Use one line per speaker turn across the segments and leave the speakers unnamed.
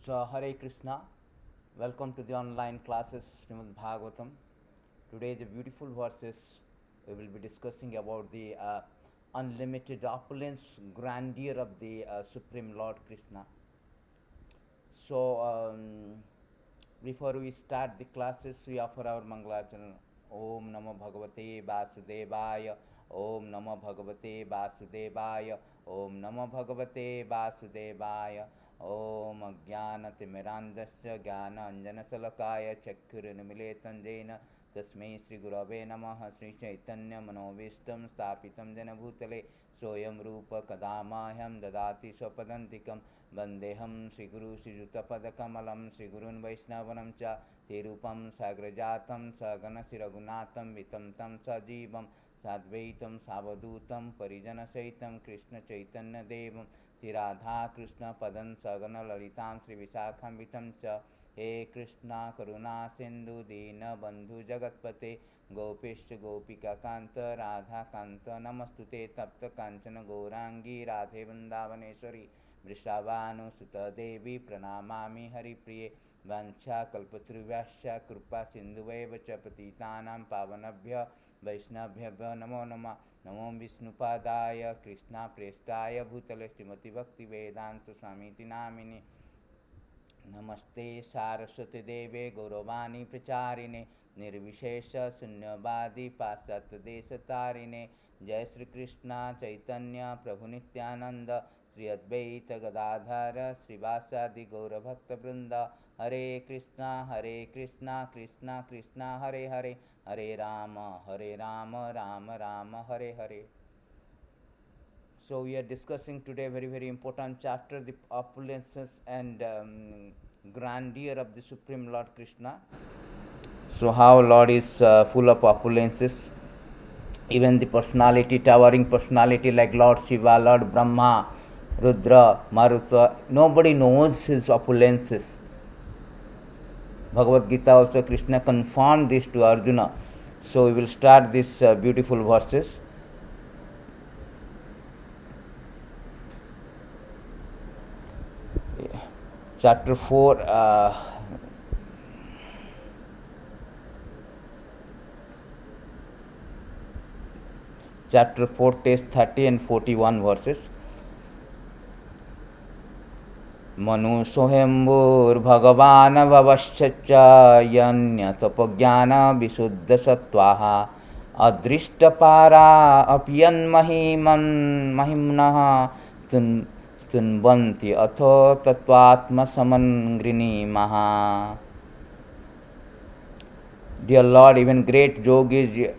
So, Hare Krishna, welcome to the online classes Srimad Bhagavatam. Today, the beautiful verses we will be discussing about the unlimited opulence, grandeur of the Supreme Lord Krishna. So, before we start the classes, we offer our Mangalacharana. Om Namo Bhagavate Vasudevaya. Om Namo Bhagavate Vasudevaya. Om Namo Bhagavate Vasudevaya. Om Ajnanatimirandasya Jnana Anjana Salakaya Chakkurunimiletam Jena Tasmai Sri Gurave Namaha Sri Chaitanya Manovistam Stapitam Jana Bhutale Soyam Rupa Kadamahyam Dadati Swapadantikam Vandeham Sri Guru Sri Jutapadakamalam Sri Gurun Vaishnavanam Cha Tirupam Sagrajatam Sagana Siragunatam Vitam Tam Sajivam Sadvaitam Savadutam Parijana Saitam Krishna Chaitanya Devam Sri Radha Krishna Padan Sagana Lalitam Sri Visakham Vitam Cha He Krishna Karuna Sindhu Dina Bandhu Jagatpate Gopishta Gopika Kanta Radha Kanta Namastute Tapta Kanchana Gaurangi Radhe Vrindavaneshwari Vrishabhanu Sutta Devi Pranamami Hari Priye Vancha Kalpatruvascha Krupa Sindhuveva Cha Patitanam Pavanabhya Vaishnabhya Namo Nama Namo Vishnupadaya Krishna Prestaya Bhutale Srimati Bhakti Vedanta Swamiti Namini Namaste Saraswati Deve Gauravani Pracharine Nirvishesha Sunyavadi Pasat Desatarine Jai Sri Krishna Chaitanya Prabhu Nityananda Sri Advaita Gadadhara Srivasadi Gaura Bhakta Vrinda Hare Krishna Krishna Krishna Hare Hare Hare Rama Rama Rama Hare Hare. So we are discussing today very important chapter, the opulences and grandeur of the Supreme Lord Krishna. So how Lord is full of opulences, even the personality, towering personality like Lord Shiva, Lord Brahma, Rudra, Maruta, nobody knows his opulences. Bhagavad Gita also Krishna confirmed this to Arjuna. So we will start these beautiful verses. Chapter 4, chapter 4 takes 30 and 41 verses. Manu sohembur bhagavan vavaschacha yanya tapajnana visuddha sattvaha adrishta para apyan mahimnaha tunbanti atho tatvatma samangrini maha. Dear Lord, even great yogis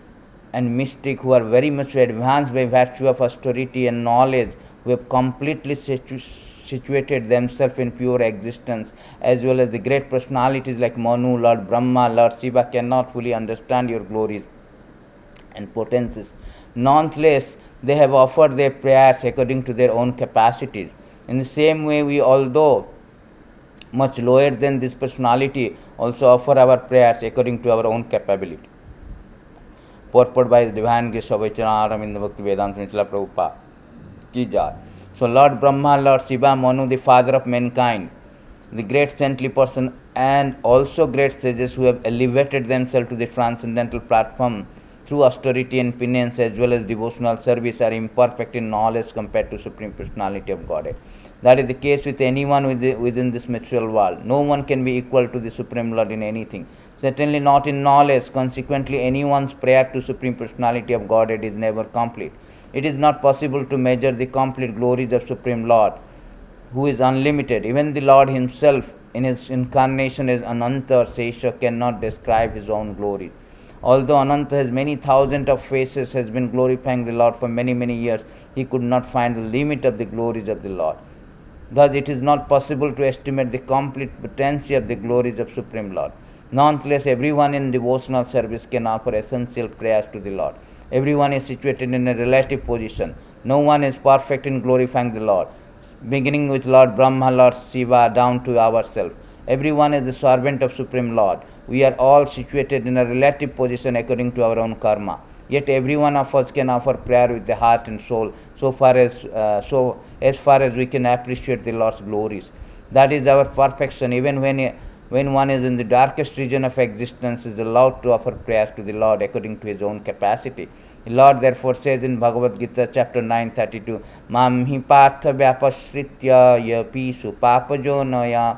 and mystics who are very much advanced by virtue of austerity and knowledge, who have completely situated themselves in pure existence, as well as the great personalities like Manu, Lord Brahma, Lord Shiva, cannot fully understand your glories and potencies. Nonetheless, they have offered their prayers according to their own capacities. In the same way, we, although much lower than this personality, also offer our prayers according to our own capability. Purport by the Divine Grace of Vaichanara in the Bhakti Vedanta Srila Prabhupada ki jai. So Lord Brahma, Lord Shiva, Manu, the father of mankind, the great saintly person and also great sages who have elevated themselves to the transcendental platform through austerity and penance as well as devotional service, are imperfect in knowledge compared to Supreme Personality of Godhead. That is the case with anyone within this material world. No one can be equal to the Supreme Lord in anything. Certainly not in knowledge. Consequently, anyone's prayer to Supreme Personality of Godhead is never complete. It is not possible to measure the complete glories of Supreme Lord, who is unlimited. Even the Lord himself, in his incarnation as Ananta or Sesha, cannot describe his own glory. Although Ananta has many thousands of faces, has been glorifying the Lord for many years, he could not find the limit of the glories of the Lord. Thus, it is not possible to estimate the complete potency of the glories of Supreme Lord. Nonetheless, everyone in devotional service can offer essential prayers to the Lord. Everyone is situated in a relative position. No one is perfect in glorifying the Lord, beginning with Lord Brahma, Lord Shiva, down to ourselves. Everyone is the servant of Supreme Lord. We are all situated in a relative position according to our own karma. Yet every one of us can offer prayer with the heart and soul, as far as we can appreciate the Lord's glories. That is our perfection. Even when one is in the darkest region of existence, is allowed to offer prayers to the Lord according to his own capacity. The Lord therefore says in Bhagavad Gita chapter 9:32, Mam hi partha vyapasritya yapishu papajo naya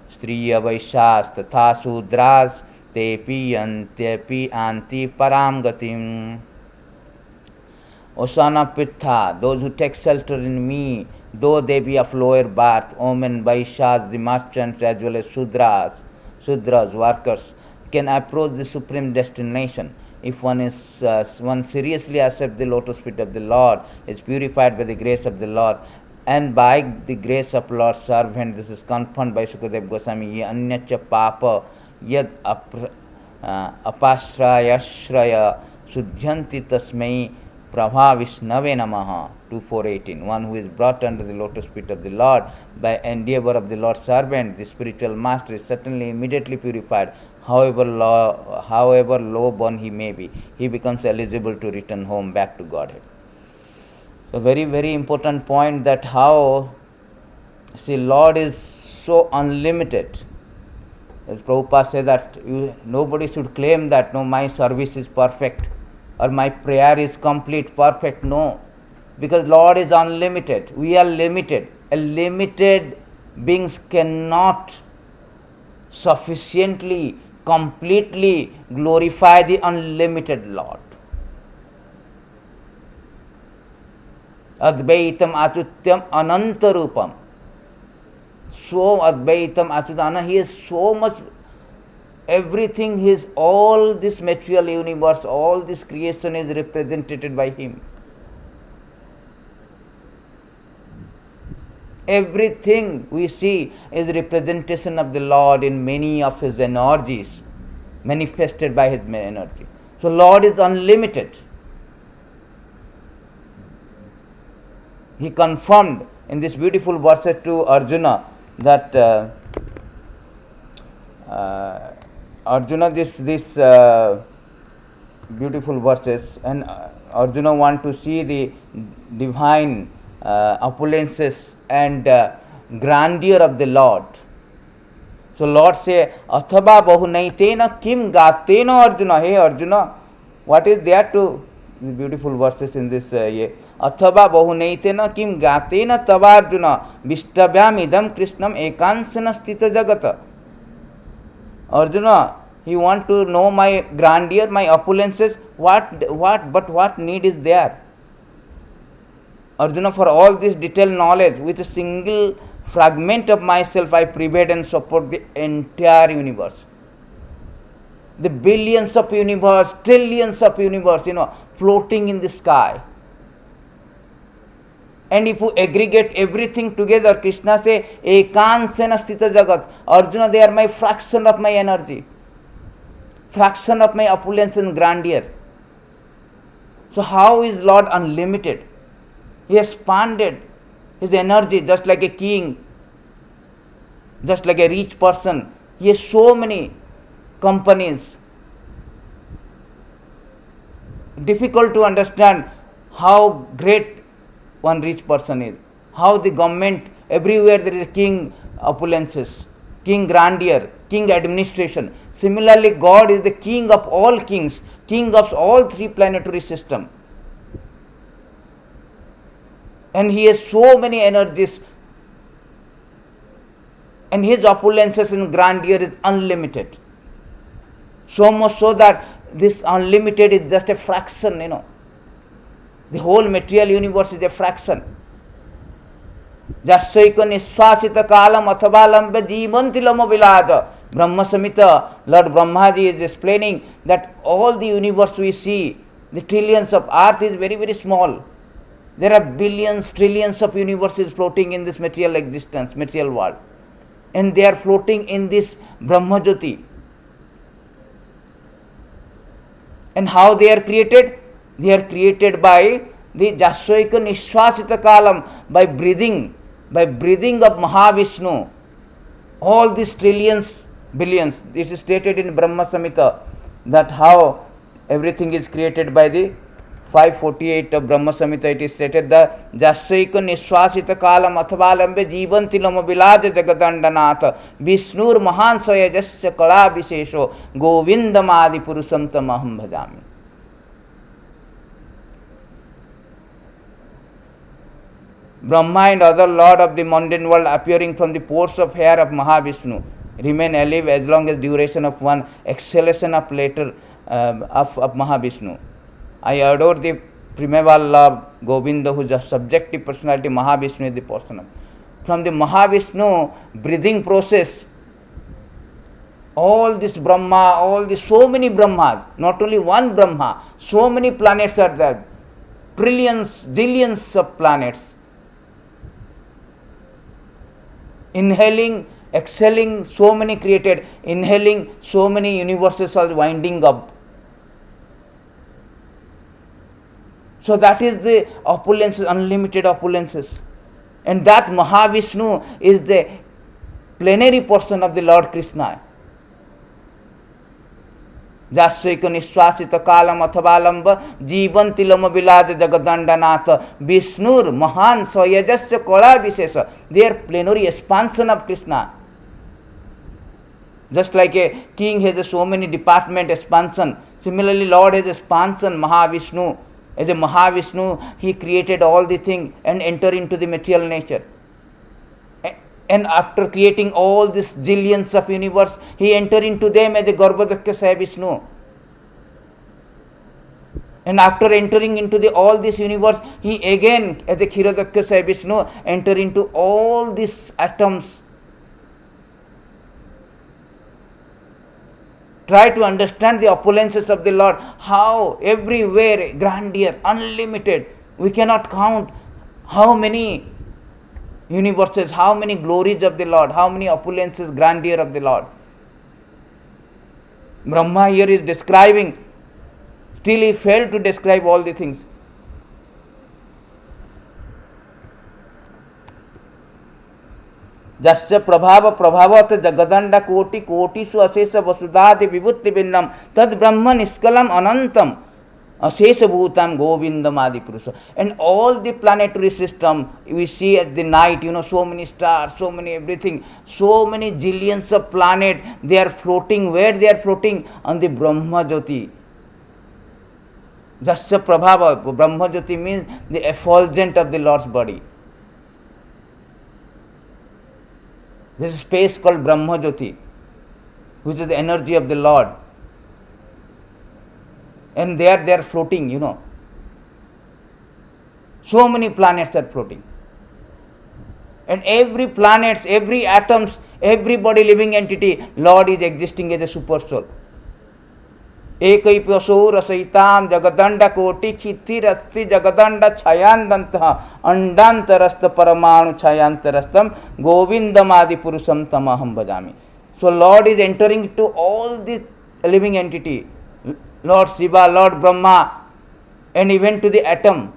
striya vaishas tatha sudras tepi antyapi anti param gatim. Osana Pitha, those who take shelter in me, though they be of lower birth, women, Vaishyas, the merchants, as well as Sudras, workers, can approach the supreme destination. If one seriously accepts the lotus feet of the Lord, is purified by the grace of the Lord, and by the grace of Lord's servant, this is confirmed by Sukadev Goswami, ye anyacha papa yad apashrayashraya sudhyanti tasmai Prabha Vishnave Namaha 2418. One who is brought under the lotus feet of the Lord by endeavor of the Lord's servant, the spiritual master, is certainly immediately purified, however low born he may be. He becomes eligible to return home back to Godhead. So very, very important point, that how, see, Lord is so unlimited. As Prabhupada said that nobody should claim that, no, my service is perfect or my prayer is complete, perfect. No, because Lord is unlimited. We are limited. A limited beings cannot sufficiently, completely glorify the unlimited Lord. Advaitam Achutyam Anantarupam. So Advaitam Achutana, he is so much, everything, his, all this material universe, all this creation is represented by him. Everything we see is representation of the Lord in many of his energies, manifested by his energy. So Lord is unlimited. He confirmed in this beautiful verse to Arjuna that Arjuna, this beautiful verses, and Arjuna want to see the divine opulences and grandeur of the Lord. So Lord say, Athava bahunaitena kim gatena Arjuna. Hey Arjuna, what is there to, the beautiful verses in this Athava bahunaitena kim gatena tava Arjuna vishtavyam idam krishnam ekansana stita jagata. Arjuna, you want to know my grandeur, my opulences, what need is there? Arjuna, for all this detailed knowledge, with a single fragment of myself, I pervade and support the entire universe. The billions of universe, trillions of universe, floating in the sky. And if you aggregate everything together, Krishna say, Ekansena stita jagat. Arjuna, they are my fraction of my energy, fraction of my opulence and grandeur. So how is Lord unlimited? He has expanded his energy just like a king, just like a rich person. He has so many companies. Difficult to understand how great one rich person is. How the government, everywhere there is a king opulences, king grandeur, king administration. Similarly, God is the king of all kings, king of all three planetary systems. And he has so many energies, and his opulences and grandeur is unlimited. So much so that this unlimited is just a fraction, The whole material universe is a fraction. Jasyaika niswasita kalam athavalamba jivanti lama vilaja. Brahma Samhita, Lord Brahmaji is explaining that all the universe we see, the trillions of earth is very, very small. There are billions, trillions of universes floating in this material existence, material world. And they are floating in this Brahmajyoti. And how they are created? They are created by the Jasyaika Nishwasita Kalam, by breathing of Mahavishnu. All these trillions, billions, this is stated in Brahma Samhita, that how everything is created by the 548 of Brahma Samhita, it is stated that Jasyaika Nishwasita Kalam Athabalambe Jivanti Lama Vilaja Jagadandanatha Vishnur Mahan Swayajasya Kala Vishesho Govindamadi Purusam Tamaham Bhajami. Brahma and other lord of the mundane world appearing from the pores of hair of Mahavishnu remain alive as long as duration of one exhalation of later of Mahavishnu. I adore the primeval love Govinda, who is the subjective personality. Mahavishnu is the person. From the Mahavishnu breathing process, all this Brahma, all this, so many Brahmas, not only one Brahma, so many planets are there, trillions, zillions of planets. Inhaling, exhaling, so many created, inhaling, so many universes are winding up. So that is the opulences, unlimited opulences. And that Mahavishnu is the plenary portion of the Lord Krishna. Jasyaika Nishwasita Kalam Athabalamba Jivanti Lama Vilaja Jagadandanatha Vishnur Mahan Swayajasya Kala Vishesha. They are plenary expansion of Krishna. Just like a king has so many department expansion, similarly Lord has expansion. Mahavishnu, as a Mahavishnu, he created all the things and enter into the material nature. And after creating all these zillions of universe, he enter into them as a Garbhodakya Vishnu. And after entering into all this universe, he again as a Kshirodakya Vishnu enter into all these atoms. Try to understand the opulences of the Lord, how everywhere grandeur, unlimited. We cannot count how many universes, how many glories of the Lord, how many opulences, grandeur of the Lord. Brahma here is describing, still he failed to describe all the things. Jasya prabhava prabhavat jagadanda koti kotishu asesa vasudhati vibhutti vinnam tad brahma niskalam anantam asesa bhutam govindam adi purusha. And all the planetary system we see at the night, so many stars, so many everything, so many zillions of planets, they are floating. Where they are floating? On the Brahma Jyoti. Jasya prabhava, Brahma Jyoti means the effulgence of the Lord's body. This is space called Brahma Jyoti, which is the energy of the Lord. And they are floating, So many planets are floating. And every planet, every atoms, every body living entity, Lord is existing as a super soul. Ekaipaso rasaitam jagadanda koti khiti rasti jagadanda chayandanta andantarasta paramanu chayantarastam govindam adi purusam tamaham bhajami. So Lord is entering into all the living entity, Lord Shiva, Lord Brahma, and even to the atom.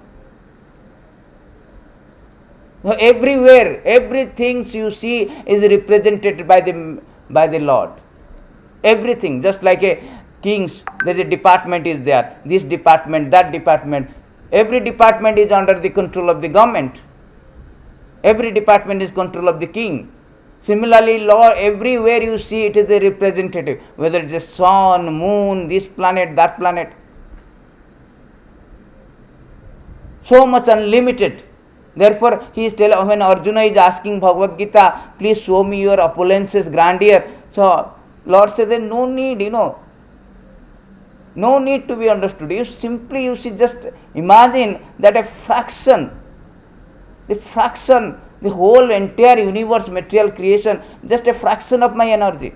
So everywhere, everything you see is represented by the Lord. Everything, just like a king's, there is a department is there, this department, that department. Every department is under the control of the government. Every department is control of the king. Similarly, Lord, everywhere you see it is a representative, whether it is sun, moon, this planet, that planet. So much unlimited. Therefore, he is telling, when Arjuna is asking Bhagavad Gita, please show me your opulences, grandeur. So, Lord says, no need, no need to be understood. You see, just imagine that a fraction, the whole entire universe, material creation, just a fraction of my energy.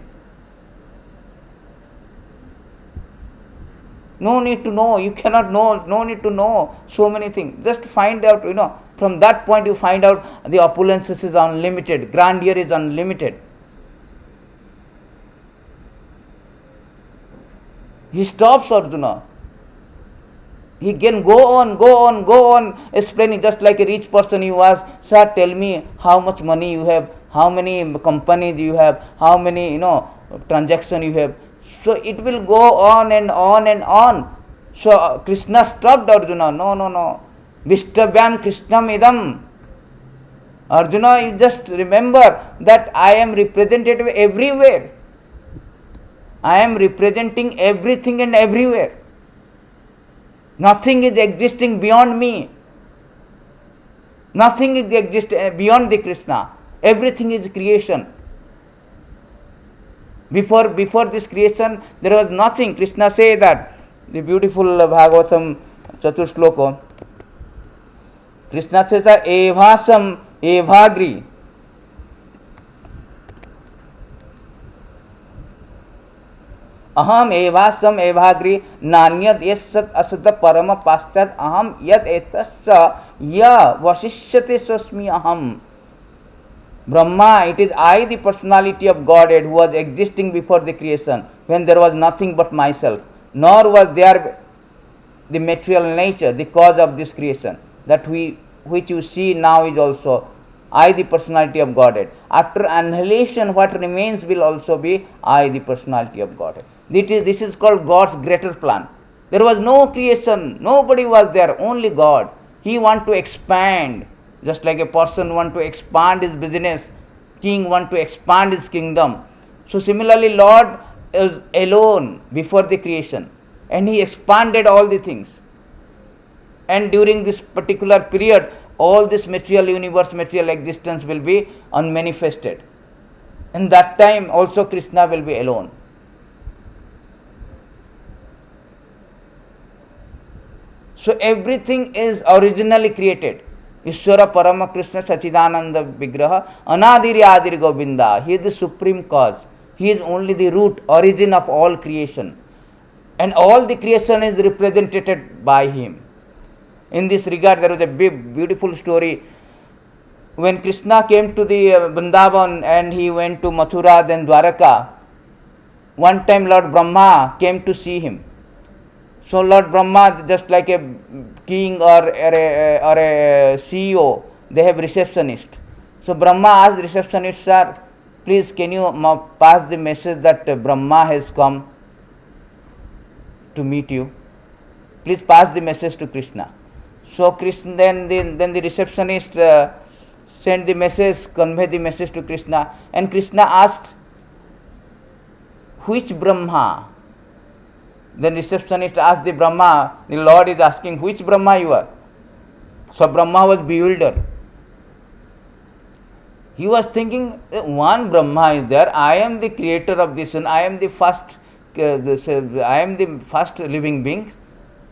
No need to know, you cannot know, no need to know so many things. Just find out, from that point you find out the opulences is unlimited, grandeur is unlimited. He stops Arjuna. He can go on explaining, just like a rich person you ask, sir, tell me how much money you have, how many companies you have, how many, transactions you have. So it will go on and on and on. So Krishna stopped Arjuna. No, no, no. Vishtabhyam Krishnam idam. Arjuna, you just remember that I am representative everywhere. I am representing everything and everywhere. Nothing is existing beyond me. Nothing is beyond the Krishna. Everything is creation. Before this creation, there was nothing. Krishna say that. The beautiful Bhagavatam Chatur Shloka. Krishna says that evasam evagri. अहम एवासम एवाग्री नान्यद यत् असत परम पाश्चात अहम यद एतस्य य वशिष्यते स्वस्मि अहम. Brahma, it is I, the personality of Godhead, who was existing before the creation, when there was nothing but myself, nor was there the material nature, the cause of this creation, which you see now is also I, the personality of Godhead. After annihilation, what remains will also be I, the personality of Godhead. This is called God's greater plan. There was no creation, nobody was there, only God. He want to expand, just like a person want to expand his business, king want to expand his kingdom. So similarly, Lord is alone before the creation, and he expanded all the things. And during this particular period, all this material universe, material existence will be unmanifested. And that time also Krishna will be alone. So everything is originally created. Ishvara Parama Krishna Sachidananda Vigraha Anadiri Adiri Govinda. He is the supreme cause. He is only the root, origin of all creation. And all the creation is represented by him. In this regard, there was a big, beautiful story. When Krishna came to the Vrindavan and he went to Mathura, then Dwaraka, one time Lord Brahma came to see him. So Lord Brahma, just like a king or a CEO, they have receptionist. So Brahma asked the receptionist, sir, please can you pass the message that Brahma has come to meet you? Please pass the message to Krishna. So Krishna, then the receptionist sent the message, conveyed the message to Krishna, and Krishna asked, which Brahma? Then receptionist asked the Brahma, the Lord is asking, which Brahma you are? So Brahma was bewildered. He was thinking, one Brahma is there, I am the creator of this one, I am the first living being,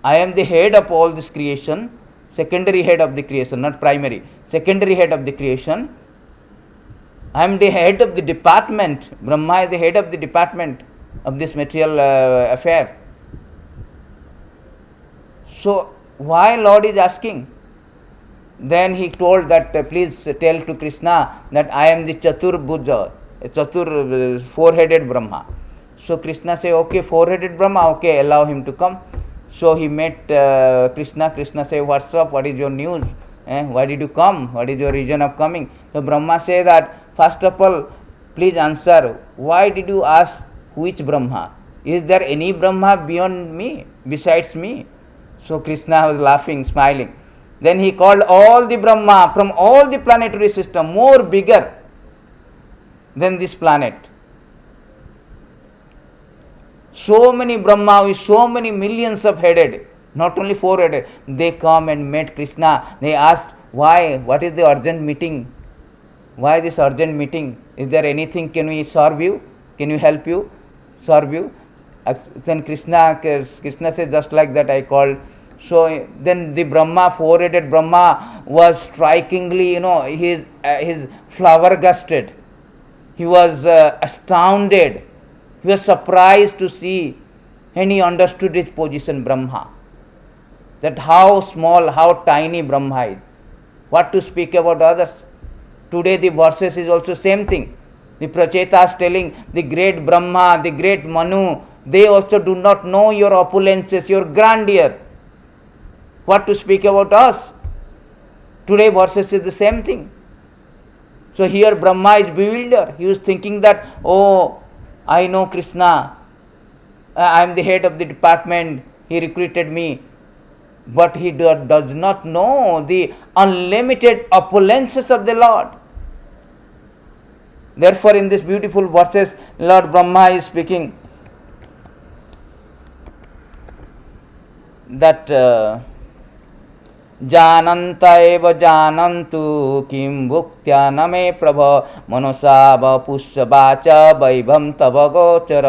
I am the head of all this creation, secondary head of the creation, not primary, secondary head of the creation. I am the head of the department. Brahma is the head of the department of this material affair. So why Lord is asking? Then he told that please tell to Krishna that I am the Chatur Bhuja, four-headed Brahma. So Krishna say, okay, four-headed Brahma, okay, allow him to come. So he met Krishna. Krishna say, what's up? What is your news? Why did you come? What is your reason of coming? So Brahma say that, first of all, please answer, why did you ask which Brahma? Is there any Brahma beyond me, besides me? So Krishna was laughing, smiling. Then he called all the Brahma from all the planetary system, more bigger than this planet. So many Brahma with so many millions of headed, not only four-headed, they come and met Krishna. They asked, why? What is the urgent meeting? Why this urgent meeting? Is there anything? Can we serve you? Can we help you? Serve you? Then Krishna says, just like that I called. So then the Brahma, four-headed Brahma, was strikingly, his flabbergasted. He was astounded. He was surprised to see, and he understood his position, Brahma. That how small, how tiny Brahma is. What to speak about others? Today the verses is also same thing. The Prachetas telling the great Brahma, the great Manu, they also do not know your opulences, your grandeur. What to speak about us? Today verses is the same thing. So here Brahma is bewildered. He was thinking that, oh, I know Krishna, I am the head of the department, he recruited me, but he does not know the unlimited opulences of the Lord. Therefore, in these beautiful verses, Lord Brahma is speaking that जानन्त एव जानन्तु किं भुक्त्या न मे प्रभ मनसा वपुष्यवाच वैभं तव गोचर.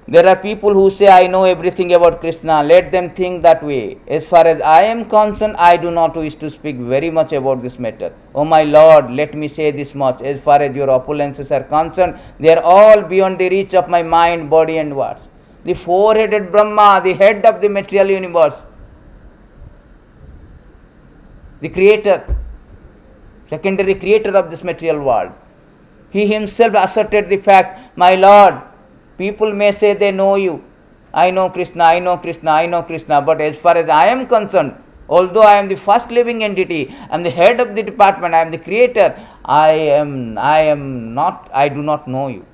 There are people who say, I know everything about Krishna. Let them think that way. As far as I am concerned, I do not wish to speak very much about this matter. Oh my Lord, let me say this much. As far as your opulences are concerned, they are all beyond the reach of my mind, body and words. The four-headed Brahma, the head of the material universe, the creator, secondary creator of this material world, he himself asserted the fact, my Lord, people may say they know you. I know Krishna, I know Krishna, I know Krishna. But as far as I am concerned, although I am the first living entity, I am the head of the department, I am the creator, I do not know you.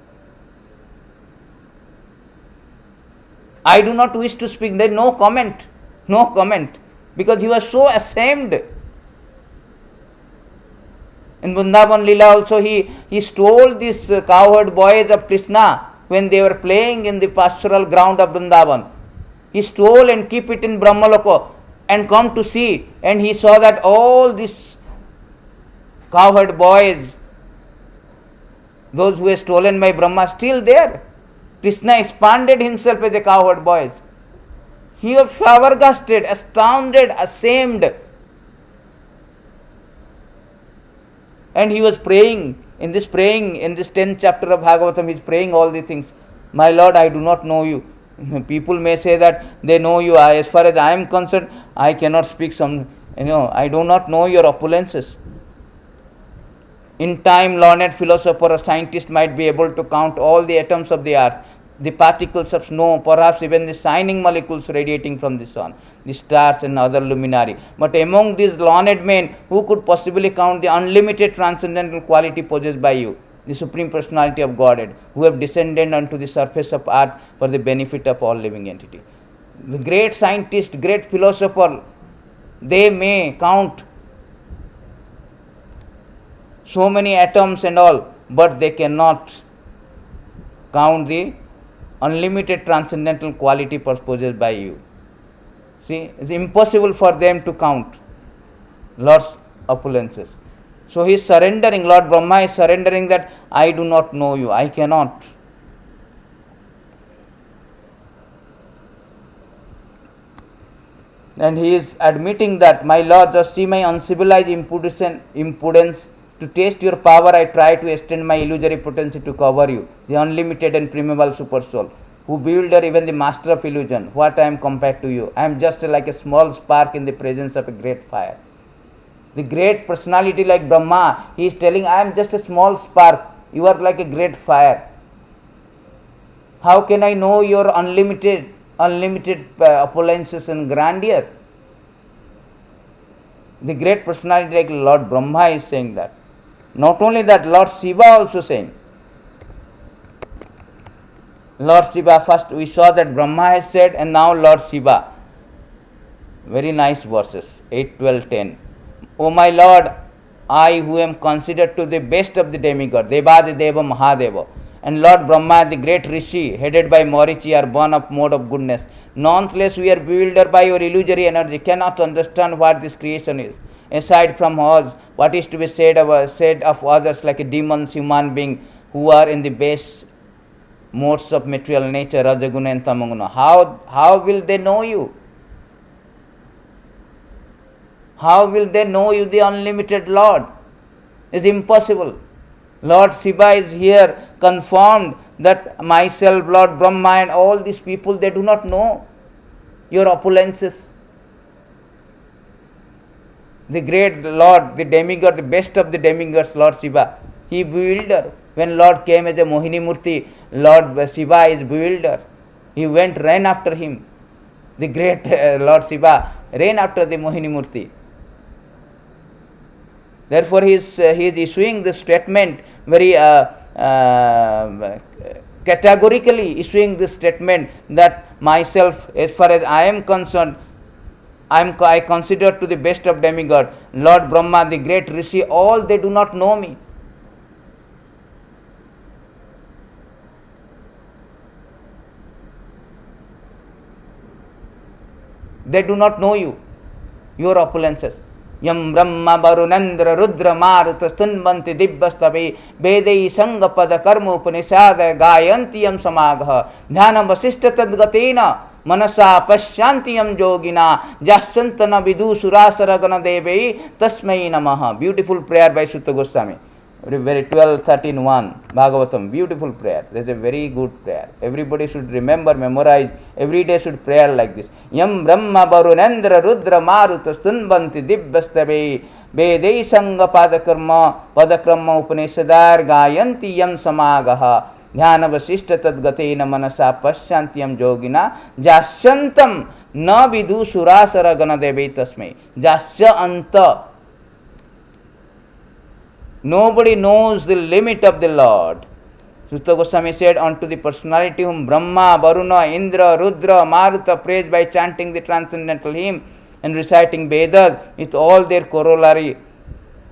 I do not wish to speak. There is no comment, because he was so ashamed. In Vrindavan Leela also he stole these cowherd boys of Krishna when they were playing in the pastoral ground of Vrindavan. He stole and keep it in Brahmaloko and come to see, and he saw that all these cowherd boys, those who were stolen by Brahma, still there. Krishna expanded himself as a cowherd boys. He was flabbergasted, astounded, ashamed. And he was praying in this 10th chapter of Bhagavatam, he is praying all the things. My Lord, I do not know you. People may say that they know you. As far as I am concerned, I cannot speak I do not know your opulences. In time, learned philosopher or scientist might be able to count all the atoms of the earth, the particles of snow, perhaps even the shining molecules radiating from the sun, the stars and other luminary. But among these learned men, who could possibly count the unlimited transcendental quality possessed by you, the Supreme Personality of Godhead, who have descended unto the surface of earth for the benefit of all living entity? The great scientist, great philosopher, they may count so many atoms and all, but they cannot count the unlimited transcendental quality possessed by you. See, it's impossible for them to count Lord's opulences. So he is surrendering, Lord Brahma is surrendering that I do not know you, I cannot. And he is admitting that, my Lord, just see my uncivilized impudence. To taste your power, I try to extend my illusory potency to cover you, the unlimited and primeval super soul, who builder, even the master of illusion. What I am compared to you? I am just like a small spark in the presence of a great fire. The great personality like Brahma, he is telling, I am just a small spark, you are like a great fire. How can I know your unlimited opulences and grandeur? The great personality like Lord Brahma is saying that. Not only that, Lord Shiva also saying. Lord Shiva, first we saw that Brahma has said, and now Lord Shiva. Very nice verses, 8, 12, 10. O my Lord, I who am considered to the best of the demigods, Devadeva Mahadeva, and Lord Brahma, the great Rishi, headed by Marichi, are born of mode of goodness. Nonetheless, we are bewildered by your illusory energy, cannot understand what this creation is. Aside from us, what is to be said of others like a demons, human being, who are in the base modes of material nature, Rajaguna and Tamaguna? How will they know you? How will they know you, the unlimited Lord? It's impossible. Lord Shiva is here confirmed that myself, Lord Brahma, and all these people, they do not know your opulences. The great Lord, the demigod, the best of the demigods, Lord Shiva, he bewildered. When Lord came as a Mohini Murti, Lord Shiva is bewildered. He ran after him. The great Lord Shiva ran after the Mohini Murti. Therefore, he is issuing this statement very categorically, issuing this statement that myself, as far as I am concerned, I consider to the best of demigod, Lord Brahma, the great Rishi, all they do not know me. They do not know you, your opulences. Yam Brahma Varunandra Rudra Maruta Stunbanti Dibbastave Vedai Sangapada Karma Upanishada Gayanti Yam Samagha Dhyana Vasishta Tadgatena Manasa Pashyanti Yam Yogina Jasantana Vidu Surasaragana Devi Tasmai Namaha. Beautiful prayer by Sutta Goswami. Very 12:13:1 Bhagavatam, beautiful prayer. This is a very good prayer. Everybody should remember, memorize, every day should pray like this. Yam Brahma Varunendra Rudra Maruta Stunbanti Dibbastave Vedai Sanga Padakrama Upanishadar Gayanti Yam Samagaha Dhyana Vasishta Tadgatena Manasa Pashyanti Yam Yogina Jasyantam Na Vidu Surasara Gana Devi Tasmai. Jasya Anta. Nobody knows the limit of the Lord. Sutta Goswami said, unto the personality whom Brahma, Varuna, Indra, Rudra, Maruta praise by chanting the transcendental hymn and reciting Vedas with all their corollary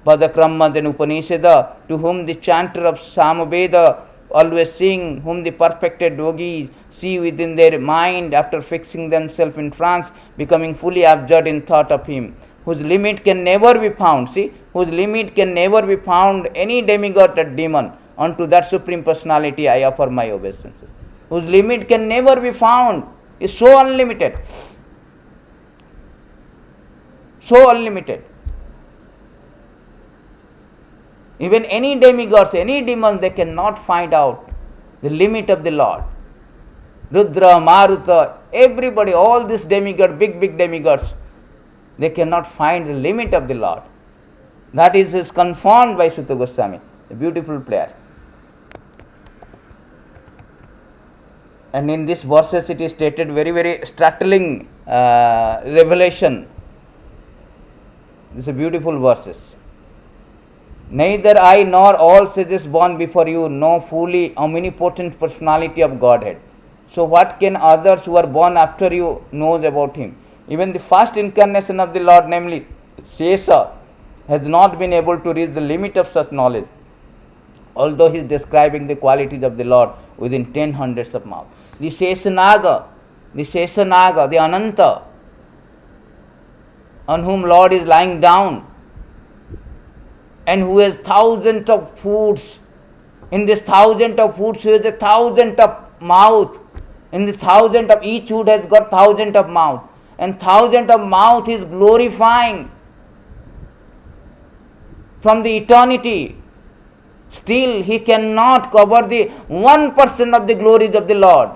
Padakramas and Upanishada, to whom the chanter of Samaveda always sing, whom the perfected yogis see within their mind after fixing themselves in trance, becoming fully absorbed in thought of him, whose limit can never be found. See, whose limit can never be found, any demigod or demon. Unto that Supreme Personality I offer my obeisances. Whose limit can never be found, is so unlimited. So unlimited. Even any demigods, any demons, they cannot find out the limit of the Lord. Rudra, Maruta, everybody, all these demigods, big demigods, they cannot find the limit of the Lord. That is confirmed by Sutta Goswami. A beautiful prayer. And in these verses it is stated very startling revelation. These are beautiful verses. Neither I nor all sages born before you know fully omnipotent personality of Godhead. So what can others who are born after you knows about him? Even the first incarnation of the Lord, namely Shesha, has not been able to reach the limit of such knowledge, although he is describing the qualities of the Lord within 10 hundreds of mouths. The Sheshanaga, the Ananta, on whom Lord is lying down, and who has thousands of foods. In this thousand of foods, he has a thousand of mouth. In the thousand of each food has got thousand of mouth. And thousand of mouth is glorifying from the eternity. Still, he cannot cover the 1% of the glories of the Lord.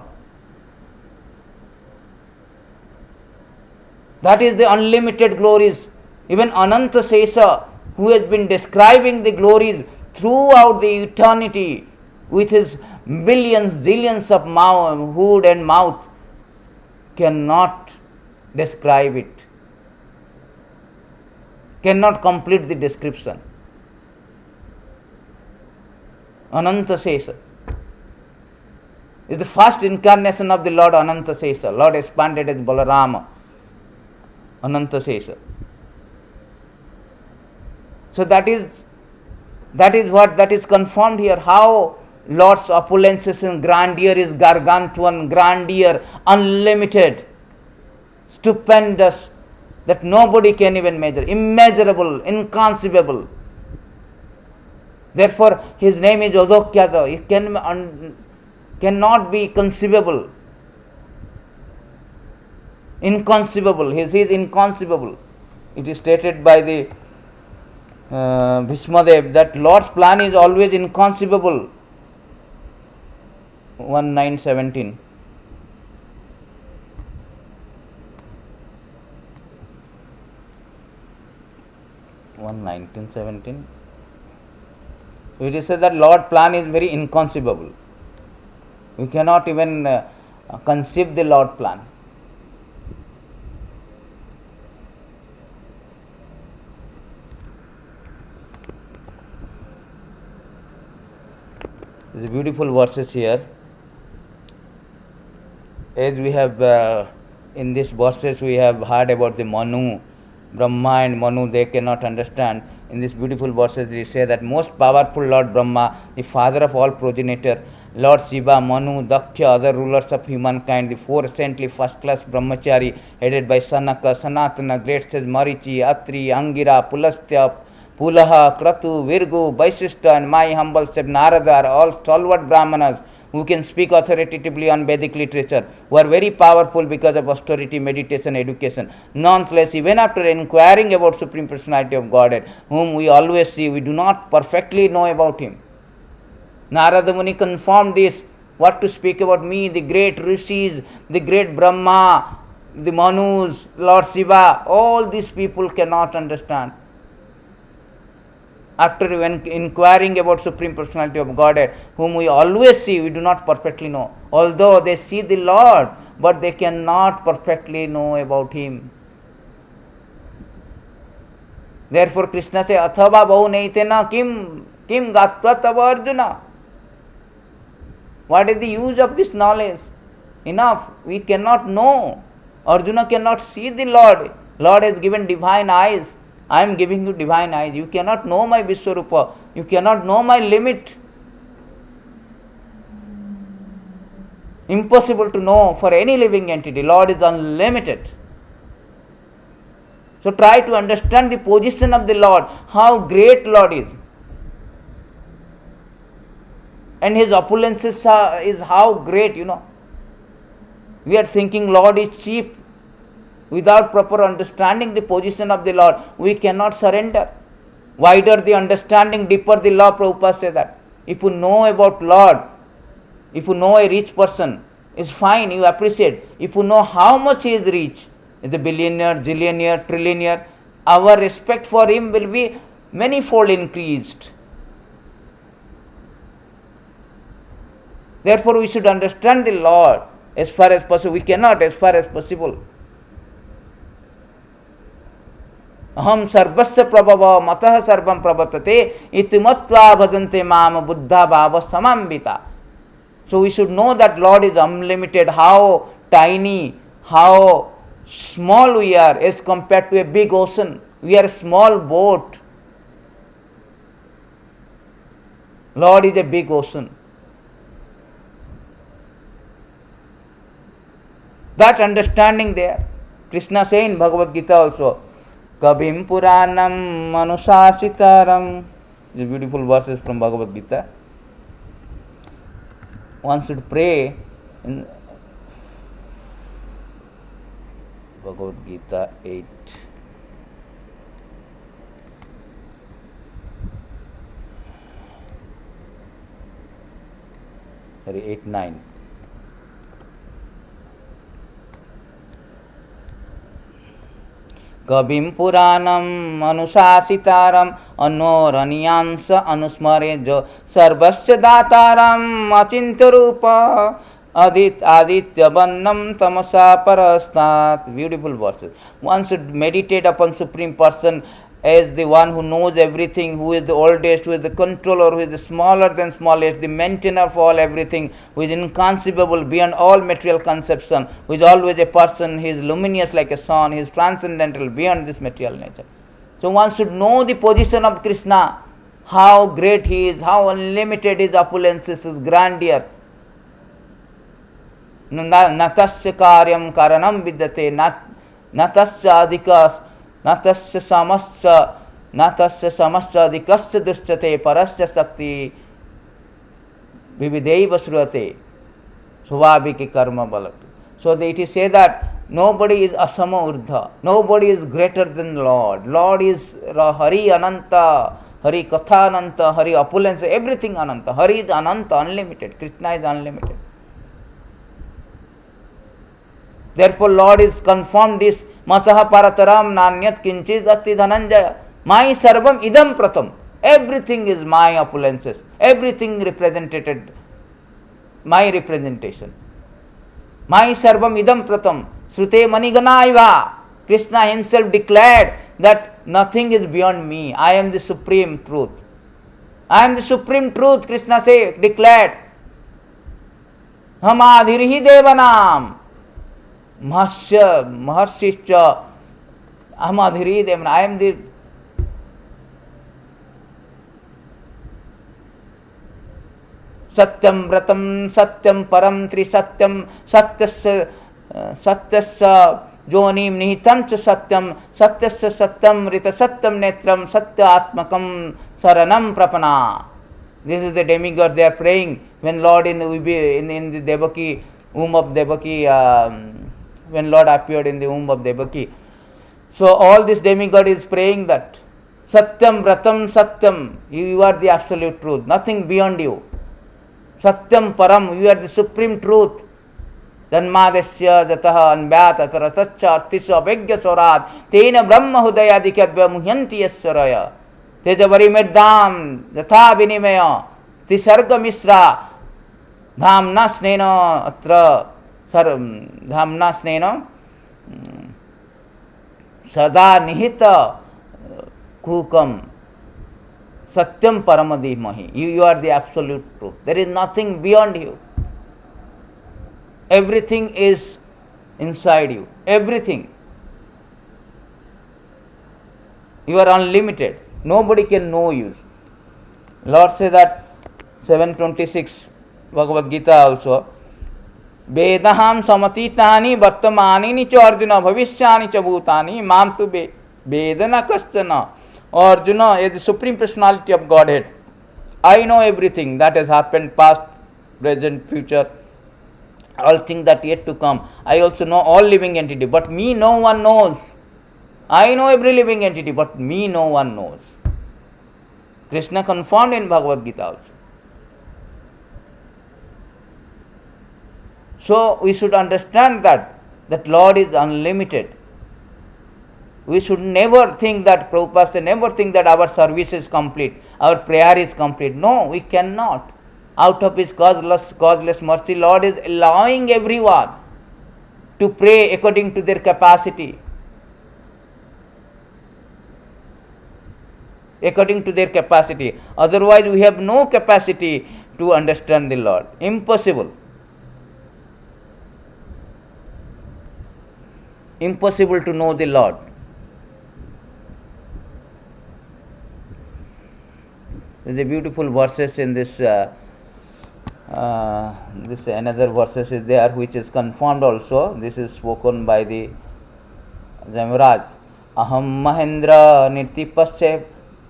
That is the unlimited glories. Even Ananta Shesha, who has been describing the glories throughout the eternity with his millions, zillions of hood and mouth, cannot describe it, cannot complete the description. Ananta Shesha is the first incarnation of the Lord Ananta Shesha. Lord expanded as Balarama, Ananta Shesha. So that is confirmed here, how Lord's opulences and grandeur is gargantuan, grandeur, unlimited, stupendous, that nobody can even measure, immeasurable, inconceivable. Therefore, his name is Odokyaja. It cannot be conceivable, inconceivable. He is inconceivable. It is stated by the Viswambhar that Lord's plan is always inconceivable. 1:9:17. So it is said that Lord's plan is very inconceivable. We cannot even conceive the Lord's plan. These beautiful verses here. as we have in these verses we have heard about the Manu, Brahma and Manu, they cannot understand. In these beautiful verses we say that most powerful Lord Brahma, the father of all progenitor, Lord Shiva, Manu, Daksha, other rulers of humankind, the four saintly first-class brahmachari headed by Sanaka, Sanatana, great sages Marichi, Atri, Angira, Pulastya, Pulaha, Kratu, Virgu, Vaishishta, and my humble self Narada are all stalwart Brahmanas who can speak authoritatively on Vedic literature, who are very powerful because of austerity, meditation, education. Nonetheless, even after inquiring about Supreme Personality of Godhead, whom we always see, we do not perfectly know about him. Narada Muni confirmed this. What to speak about me, the great rishis, the great Brahma, the Manus, Lord Shiva, all these people cannot understand. After inquiring about Supreme Personality of Godhead, whom we always see, we do not perfectly know. Although they see the Lord, but they cannot perfectly know about him. Therefore Krishna says, Athava bahu naitena kim gatva tava Arjuna. What is the use of this knowledge? Enough. We cannot know. Arjuna cannot see the Lord. Lord has given divine eyes. I am giving you divine eyes. You cannot know my Viswarupa. You cannot know my limit. Impossible to know for any living entity. Lord is unlimited. So try to understand the position of the Lord, how great Lord is. And his opulences is how great, We are thinking Lord is cheap. Without proper understanding the position of the Lord, we cannot surrender. Wider the understanding, deeper the law. Prabhupada says that. If you know about Lord, if you know a rich person, it's fine, you appreciate. If you know how much he is rich, is a billionaire, zillionaire, trillionaire, our respect for him will be manifold increased. Therefore, we should understand the Lord as far as possible. We cannot as far as possible. Aham sarvasya prabhava matah sarvam pravartate iti matva bhajante mam buddha bhava samambita. So we should know that Lord is unlimited, how tiny, how small we are as compared to a big ocean. We are a small boat. Lord is a big ocean. That understanding there. Krishna says in Bhagavad Gita also, Kabim Puranam Manusasitaram. These beautiful verses from Bhagavad Gita. One should pray in Bhagavad Gita 8. Sorry, 8-9. Kabim Puranam Anusasitaram Anoranyansa Anusmarejo Sarvasya Dataram Achintarupa Aditya Bannam Tamasa Parastat. Beautiful verses. One should meditate upon Supreme Person as the one who knows everything, who is the oldest, who is the controller, who is the smaller than smallest, the maintainer of all everything, who is inconceivable beyond all material conception, who is always a person, he is luminous like a sun, he is transcendental beyond this material nature. So one should know the position of Krishna, how great he is, how unlimited his opulences, his grandeur. Natasya karyam karanam vidyate, natasya adikas, natasya samasya adikasya dushchate parasya sakti vivideva sruvate svabhiki karma balak. So it is said that nobody is asama urdha, nobody is greater than Lord. Lord is Hari Ananta, Hari Katha Ananta, Hari opulence, everything Ananta. Hari is Ananta, unlimited. Krishna is unlimited. Therefore Lord is confirmed this Mataha Parataram Nanyat Kinchis Asti Dhananjaya. My Sarvam Idam Pratam. Everything is my opulences. Everything represented, my representation. My Sarvam Idam Pratam. Srute Maniganaiva. Krishna himself declared that nothing is beyond me. I am the supreme truth. I am the supreme truth, Krishna declared. Hamadhirhi Devanam. Maharshischa Ahmadhiri, I am the Satyam Vratam Satyam Param Trisatyam Satyasya Satyasya Jonim Nihitam Cha Satyam Satyasya Satyam Rita Satyam Netram Satya Atmakam Saranam Prapana. This is the demigod they are praying when Lord in the Devaki, womb of Devaki, when Lord appeared in the womb of Devaki. So all this demigod is praying that Satyam Vratam Satyam, you are the absolute truth, nothing beyond you. Satyam Param, you are the supreme truth. Janmadesya jataha anvyata tarataccha artisya abhegya sorat tena brahma hudayadikabhya muhyanti yasaraya tejavari meddam jatha vinimaya tisarga misra dhamna snena atra dhamna snena sada nihita kukam Satyam Paramadhimahi. You are the absolute truth. There is nothing beyond you. Everything is inside you. Everything. You are unlimited. Nobody can know you. Lord says that 726 Bhagavad Gita also. Vedaham samatitani vartamani cha arjuna bhavishyani cha bhutani mam tu vedana kaschana. Arjuna is the supreme personality of Godhead. I know everything that has happened, past, present, future, all things that yet to come. I also know all living entity, but me no one knows. I know every living entity, but me no one knows. Krishna confirmed in Bhagavad Gita also. So we should understand that Lord is unlimited. We should never think that, Prabhupada said, never think that our service is complete, our prayer is complete. No, we cannot. Out of His causeless mercy, Lord is allowing everyone to pray according to their capacity. According to their capacity. Otherwise, we have no capacity to understand the Lord. Impossible. Impossible to know the Lord. There is a beautiful verses in this another verses is there which is confirmed also. This is spoken by the Jamaraj. Aham Mahendra Nirtipasya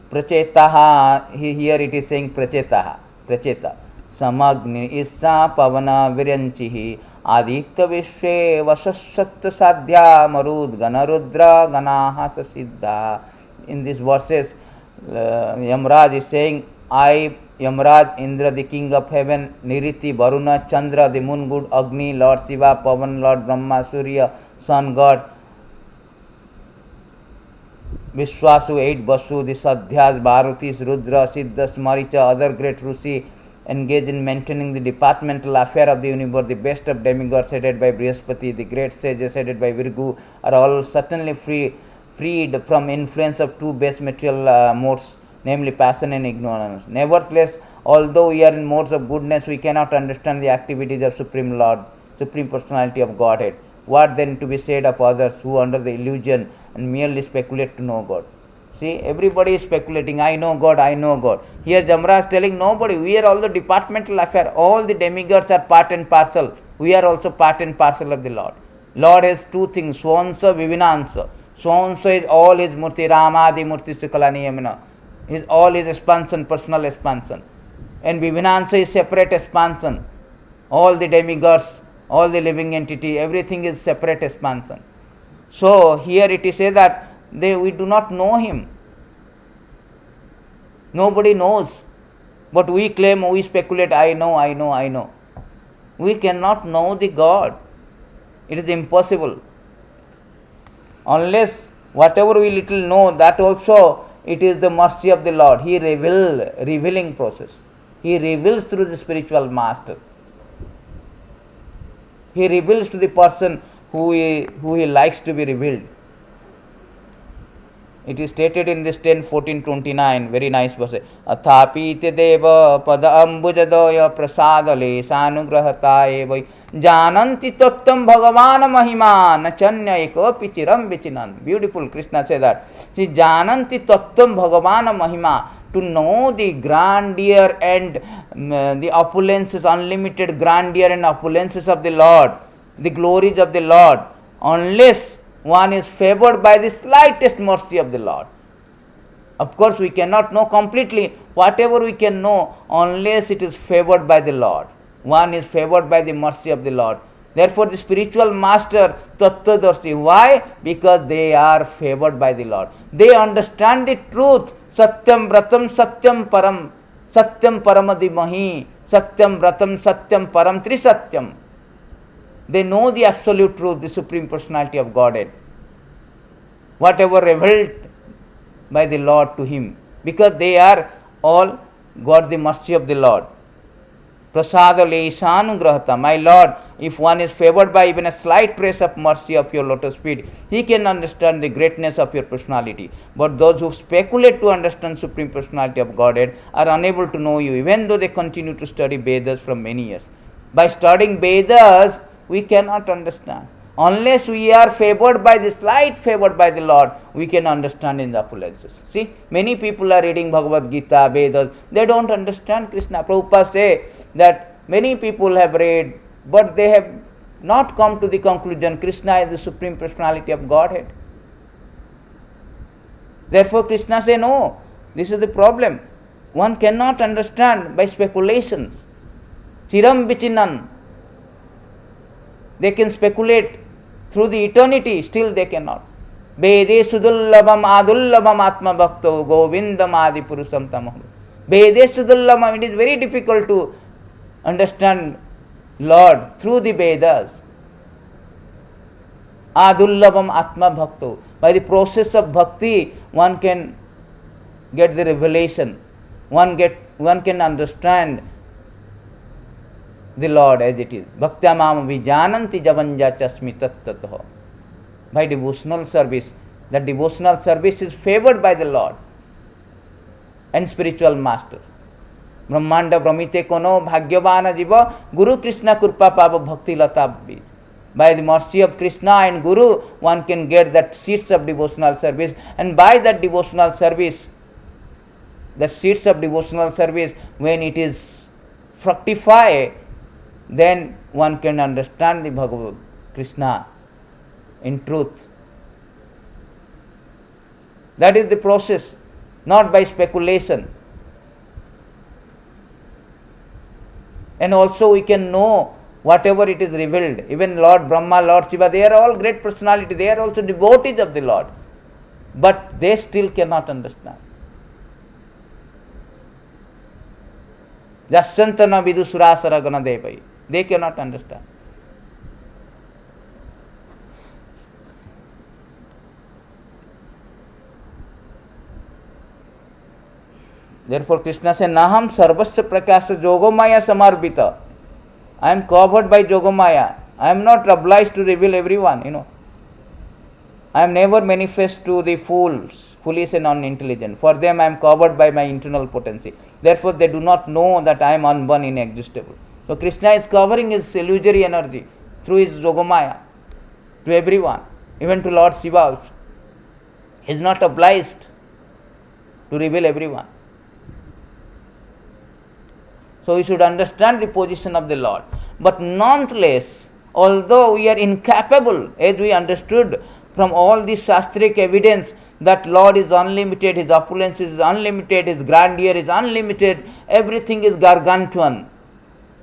Prachetaha. Here it is saying Prachetaha. Pracheta. Samagni Issa Pavana Viryanchihi Adikta Vishwe Vasasat Sadhya Marud Ganarudra Ganaha Sasiddha. In these verses, Yamraj is saying, I, Yamraj, Indra, the king of heaven, Niriti, Varuna, Chandra, the moon god, Agni, Lord Shiva, Pavan, Lord Brahma, Surya, sun god, Vishwasu, 8 Basu, the Sadhyas, Bharutis, Rudra, Siddhas, Maricha, other great Rusi, engage in maintaining the departmental affair of the universe. The best of demigods headed by Brihaspati, the great sages headed by Virgu, are all certainly freed from influence of two base material modes, namely passion and ignorance. Nevertheless, although we are in modes of goodness, we cannot understand the activities of Supreme Lord, Supreme Personality of Godhead. What then to be said of others who under the illusion and merely speculate to know God? See, everybody is speculating, I know God, I know God. Here Jamra is telling nobody, we are all the departmental affair. All the demigods are part and parcel. We are also part and parcel of the Lord. Lord has two things, Swansa, Vivinansa. Swansa is all his Murti, Ramadi, Murti, Sukalani, Yamina. Is all his expansion, personal expansion. And Vivinansa is separate expansion. All the demigods, all the living entity, everything is separate expansion. So here it is said that we do not know Him. Nobody knows. But we claim, we speculate, I know, I know, I know. We cannot know the God. It is impossible. Unless whatever we little know, that also it is the mercy of the Lord. He revealing process. He reveals through the spiritual master. He reveals to the person who he likes to be revealed. It is stated in this 10:14-29, very nice verse. Athapi te deva pada ambujadaya prasadale sanugrahata evai jananti tattam bhagavan mahima nachanya eko pichiram vichinan. Beautiful, Krishna says that. See, jananti tattam bhagavan mahima, to know the grandeur and the opulences, unlimited grandeur and opulences of the Lord, the glories of the Lord, unless one is favored by the slightest mercy of the Lord. Of course, we cannot know completely. Whatever we can know, unless it is favored by the Lord. One is favored by the mercy of the Lord. Therefore, the spiritual master, Tattvadarshi, why? Because they are favored by the Lord. They understand the truth. Satyam Vratam Satyam Param. Satyam Paramadimahi. Satyam Vratam Satyam Param Trisatyam. They know the absolute truth, the Supreme Personality of Godhead. Whatever revealed by the Lord to him, because they are all got the mercy of the Lord. Prasada leishanugrahata. My Lord, if one is favored by even a slight trace of mercy of your lotus feet, he can understand the greatness of your personality. But those who speculate to understand Supreme Personality of Godhead are unable to know you, even though they continue to study Vedas from many years. By studying Vedas, we cannot understand. Unless we are favored by the slight favored by the Lord, we can understand in the opulences. See, many people are reading Bhagavad Gita, Vedas, they don't understand Krishna. Prabhupada say that many people have read, but they have not come to the conclusion Krishna is the Supreme Personality of Godhead. Therefore, Krishna say no, this is the problem. One cannot understand by speculations. Chiram vichinan. They can speculate through the eternity, still they cannot. Vede sudullabam adullabam atma bhakto govindam adi purusam tamam. Vede sudullabam, it is very difficult to understand Lord through the Vedas. Adullabam atma bhakto. By the process of bhakti, one can get the revelation. One can understand the Lord as it is. Bhaktyamam vijananti javanja chasmi tattataha. By devotional service. The devotional service is favored by the Lord and spiritual master. Brahmanda brahmite kono bhagyavana jiva Guru Krishna kurpa pava bhakti lata bij. By the mercy of Krishna and Guru, one can get that seeds of devotional service, and by that devotional service, the seeds of devotional service, when it is fructify, then one can understand the Bhagavad Krishna in truth. That is the process, not by speculation. And also we can know whatever it is revealed. Even Lord Brahma, Lord Shiva, they are all great personality. They are also devotees of the Lord. But they still cannot understand. Jasyantana vidu surasara gana devai. They cannot understand. Therefore, Krishna says, Naham sarvasya prakasya jogomaya samarbita. I am covered by jogomaya. I am not obliged to reveal everyone, I am never manifest to the fools, foolish and unintelligent. For them I am covered by my internal potency. Therefore, they do not know that I am unborn, inexhaustible. So, Krishna is covering his illusory energy through his jogomaya to everyone, even to Lord Shiva also. He is not obliged to reveal everyone. So, we should understand the position of the Lord. But nonetheless, although we are incapable, as we understood from all this Shastric evidence, that Lord is unlimited, His opulence is unlimited, His grandeur is unlimited, everything is gargantuan,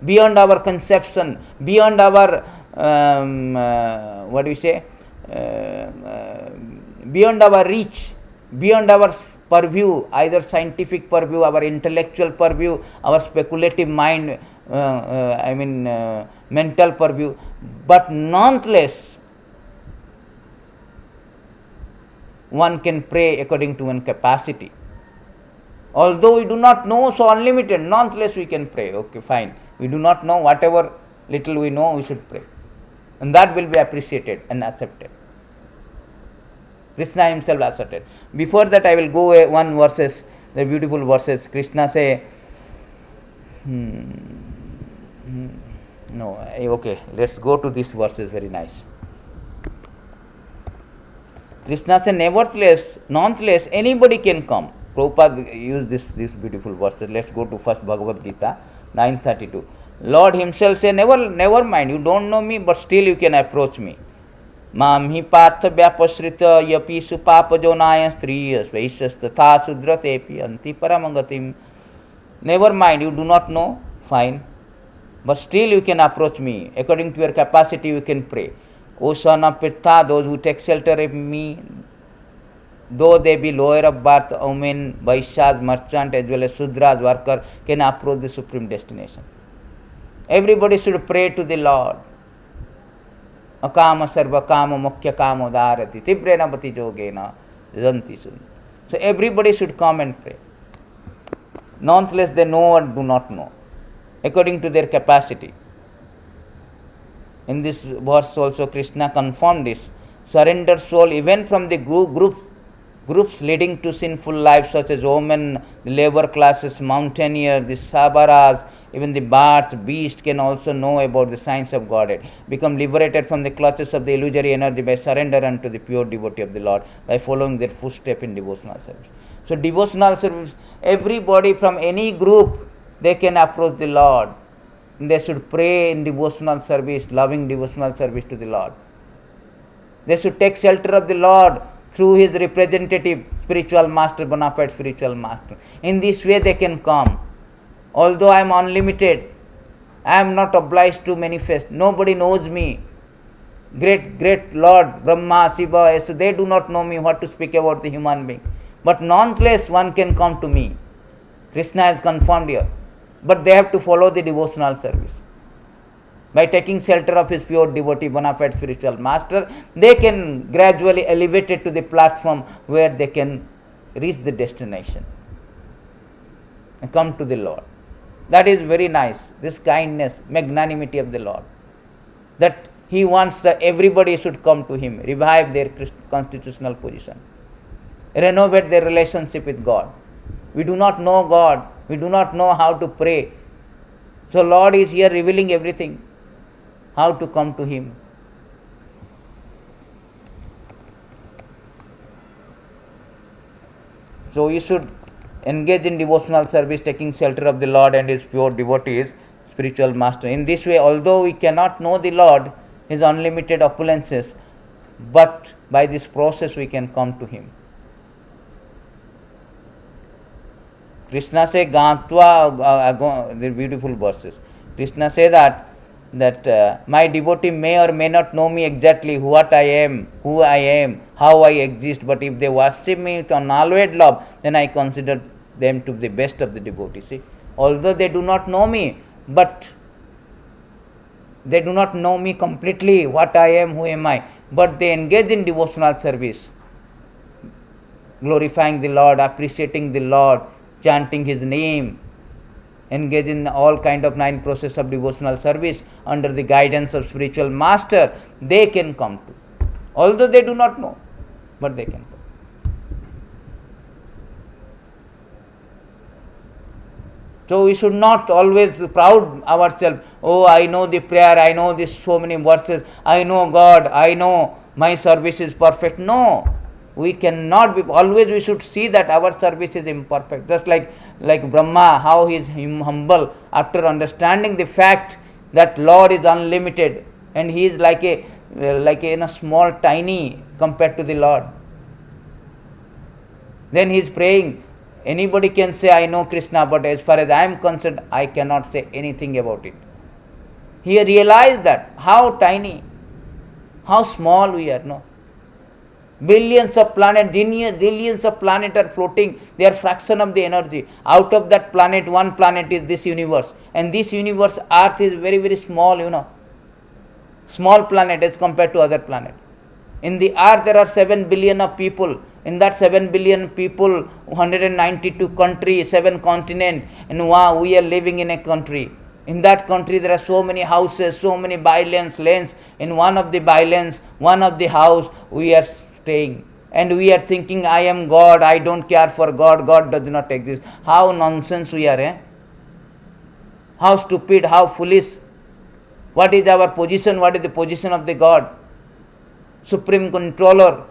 beyond our conception, beyond our, beyond our reach, beyond our purview, either scientific purview, our intellectual purview, our speculative mind, mental purview. But nonetheless, one can pray according to one's capacity. Although we do not know so unlimited, nonetheless we can pray. Okay, fine. We do not know, whatever little we know, we should pray. And that will be appreciated and accepted. Krishna himself asserted. Before that, I will go one verses, the beautiful verses. Krishna say, no, okay, let's go to these verses, very nice. Krishna said, nevertheless, nonetheless, anybody can come. Prabhupada used this beautiful verses. Let's go to first Bhagavad Gita, 932. Lord himself said, never mind, you don't know me, but still you can approach me. माम ही पार्थ व्यापश्रित यपि सुपापजोनाय स्त्रियस वैश्यस तथा सुद्रतेपि अंति परमगतिम. Never mind, you do not know, fine, but still you can approach me. According to your capacity, you can pray. O son of Pirtha, those who take shelter of me, though they be lower of birth, women, Vaishyas, merchant, as well as Sudras, worker, can approach the supreme destination. Everybody should pray to the Lord. Akama sarva kama mukhya kama dharati tibrena bhati yogena janti sun. So everybody should come and pray. Nonetheless, they know or do not know, according to their capacity. In this verse also, Krishna confirmed this. Surrendered soul, even from the groups leading to sinful lives, such as women, the labor classes, mountaineers, the sabaras, even the birds, beasts can also know about the science of Godhead, become liberated from the clutches of the illusory energy by surrender unto the pure devotee of the Lord, by following their footsteps in devotional service. So devotional service, everybody from any group, they can approach the Lord. They should pray in devotional service, loving devotional service to the Lord. They should take shelter of the Lord through his representative, spiritual master, bona fide spiritual master. In this way they can come. Although I am unlimited, I am not obliged to manifest. Nobody knows me. Great Lord, Brahma, Shiva, so they do not know me, what to speak about the human being. But nonetheless, one can come to me. Krishna has confirmed here. But they have to follow the devotional service. By taking shelter of his pure devotee, bona fide spiritual master, they can gradually elevate it to the platform where they can reach the destination and come to the Lord. That is very nice, this kindness, magnanimity of the Lord. That he wants that everybody should come to him, revive their constitutional position, renovate their relationship with God. We do not know God. We do not know how to pray. So Lord is here revealing everything, how to come to him. So you should engage in devotional service, taking shelter of the Lord and his pure devotees, spiritual master. In this way, although we cannot know the Lord, his unlimited opulences, but by this process we can come to him. Krishna say, Gantva, the beautiful verses. Krishna say that my devotee may or may not know me exactly what I am, who I am, how I exist, but if they worship me with unalloyed love, then I consider them to be the best of the devotees. See? Although they do not know me, but they do not know me completely, what I am, who am I, but they engage in devotional service, glorifying the Lord, appreciating the Lord, chanting his name, engage in all kind of 9 process of devotional service under the guidance of spiritual master, they can come to. Although they do not know, but they can come. So we should not always proud ourselves, oh, I know the prayer, I know this so many verses, I know God, I know my service is perfect. No, we cannot be. Always we should see that our service is imperfect. Just like Brahma, how he is humble after understanding the fact that Lord is unlimited and he is like a small, tiny compared to the Lord. Then he is praying. Anybody can say, I know Krishna, but as far as I am concerned, I cannot say anything about it. He realized that, how tiny, how small we are, no? Billions of planets, billions of planets are floating, they are fraction of the energy. Out of that planet, one planet is this universe. And this universe, Earth, is very, very small, Small planet as compared to other planet. In the Earth, there are 7 billion of people. In that 7 billion people, 192 countries, 7 continents, and wow, we are living in a country. In that country, there are so many houses, so many lanes. In one of the lanes, one of the house, we are staying. And we are thinking, I am God, I don't care for God, God does not exist. How nonsense we are, eh? How stupid, how foolish. What is our position? What is the position of the God? Supreme controller.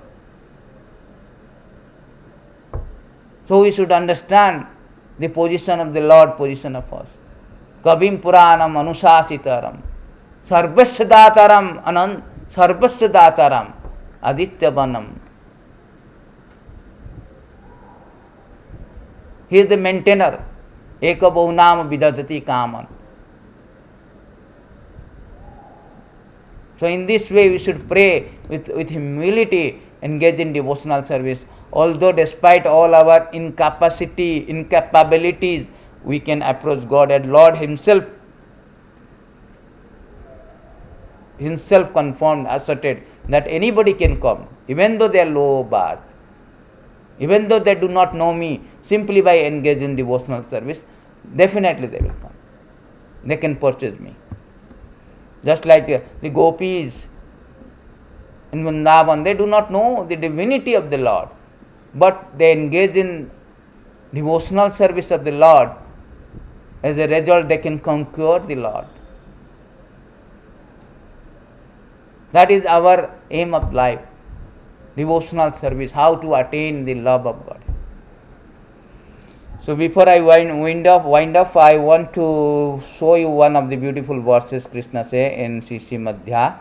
So we should understand the position of the Lord, position of us. Kavim Puranam Anusasitaram Sarvasya Dataram Anand Sarvasya Dataram Aditya Banam. He is the maintainer. Eka Bahunam Vidadati Kaman. So in this way we should pray with humility, engage in devotional service. Although despite all our incapabilities, we can approach God, and Lord Himself confirmed, asserted that anybody can come, even though they are low birth, even though they do not know me, simply by engaging in devotional service, definitely they will come. They can purchase me. Just like the gopis in Vrindavan, they do not know the divinity of the Lord, but they engage in devotional service of the Lord. As a result, they can conquer the Lord. That is our aim of life, devotional service, how to attain the love of God. So before I wind up, I want to show you one of the beautiful verses Krishna say in Sri Madhya.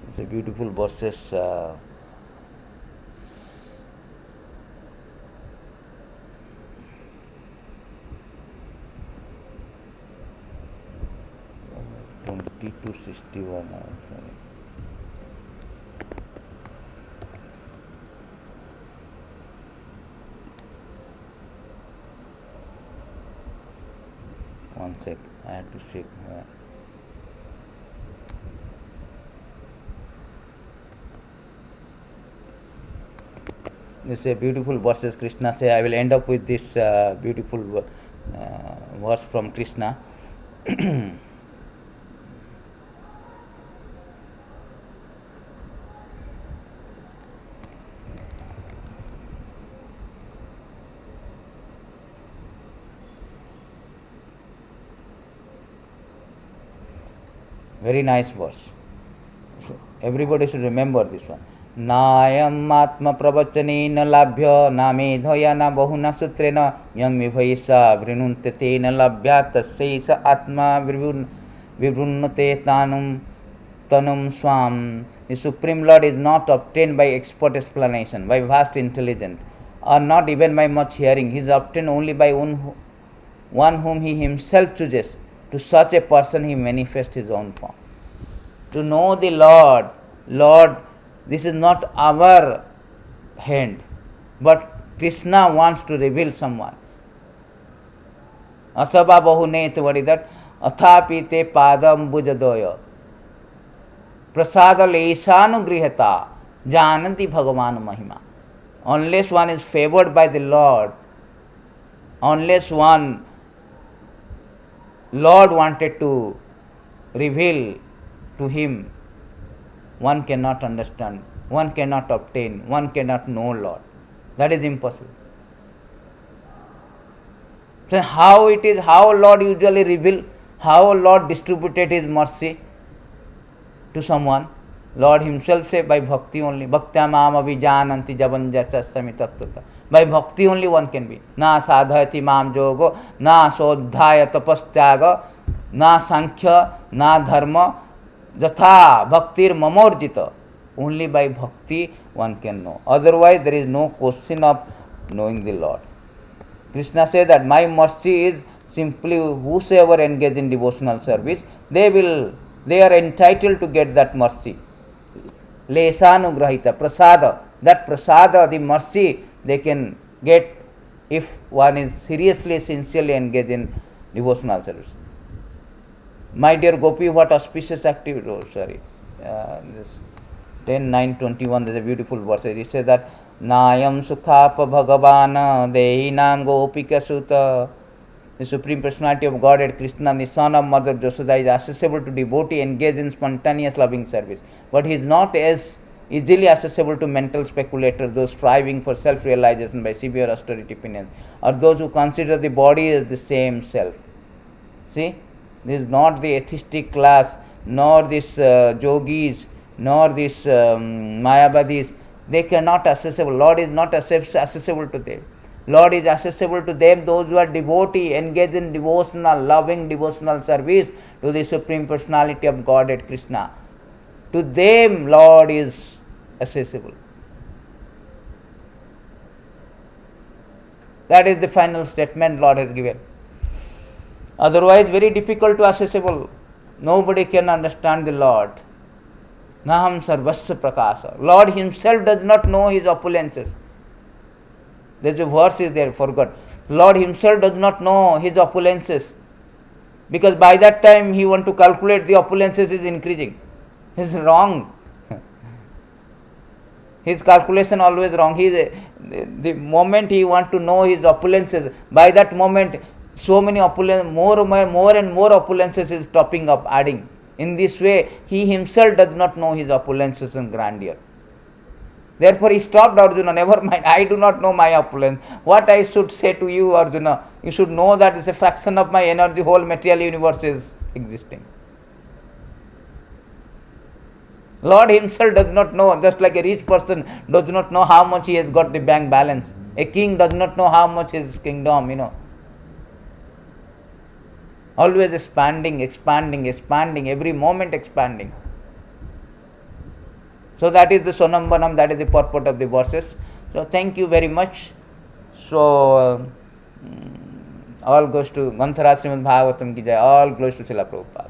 It's a beautiful verses. To 61. Sorry. One sec, I have to check. This is a beautiful verses Krishna say. I will end up with this beautiful verse from Krishna. Very nice verse. So everybody should remember this one. Nayam atma pravachanena labhya namedhaya bahuna sutrena yam vibhaisa vrinunte tena labhya tasyaisa atma vibrunnate tanum swam. The Supreme Lord is not obtained by expert explanation, by vast intelligence, or not even by much hearing. He is obtained only by one whom He Himself chooses. To such a person He manifests His own form. To know the Lord, this is not our hand, but Krishna wants to reveal someone. Asaba bahunete, what is that? Athapi te padam bujadoya prasada lesanugrihata jananti bhagavan mahima. Unless one is favored by the Lord, unless one Lord wanted to reveal to him, one cannot understand, one cannot obtain, one cannot know Lord. That is impossible. So how it is, how Lord usually reveal, how Lord distributed His mercy to someone? Lord Himself say by bhakti only. Bhaktya mam abhijananti jabanjacha samitattata. By bhakti only one can be. Na sadhayati mam yogo, na sodhaya tapastyaga, na sankhya, na dharma, jatha bhaktir mamorjita. Only by bhakti one can know. Otherwise there is no question of knowing the Lord. Krishna says that my mercy is simply whosoever engage in devotional service, they are entitled to get that mercy. Lesanugrahita, prasada. That prasada, the mercy, they can get if one is seriously, sincerely engaged in devotional service. My dear Gopi, what auspicious activity. Oh, sorry. This 10:9:21, there is a beautiful verse. It says that Nayam sukhapa bhagavana dehinam gopika sutta The Supreme Personality of Godhead, Krishna, the son of Mother Josoda, is accessible to devotee engaged in spontaneous loving service. But he is not as easily accessible to mental speculators, those striving for self-realization by severe austerity penance, or those who consider the body as the same self. See, this is not the atheistic class, nor this yogis, nor this Mayavadis. They cannot accessible. Lord is not accessible to them. Lord is accessible to them, those who are devotee, engaged in devotional, loving devotional service to the Supreme Personality of Godhead Krishna. To them, Lord is accessible. That is the final statement Lord has given. Otherwise, very difficult to accessible. Nobody can understand the Lord. Naham sarvasya prakasa. Lord himself does not know his opulences. There's a verse is there, forgot. Lord himself does not know his opulences. Because by that time he want to calculate the opulences is increasing. It's wrong. His calculation always wrong. The moment he want to know his opulences, by that moment so many opulence, more and more opulences is topping up, adding. In this way, he himself does not know his opulences and grandeur. Therefore, he stopped Arjuna, never mind, I do not know my opulence. What I should say to you, Arjuna, you should know that it's a fraction of my energy, whole material universe is existing. Lord himself does not know, just like a rich person does not know how much he has got the bank balance. A king does not know how much his kingdom, Always expanding, every moment expanding. So that is the Sonambanam, that is the purport of the verses. So thank you very much. So all goes to Granthara Srimad Bhagavatam ki jai, all goes to Srila Prabhupada.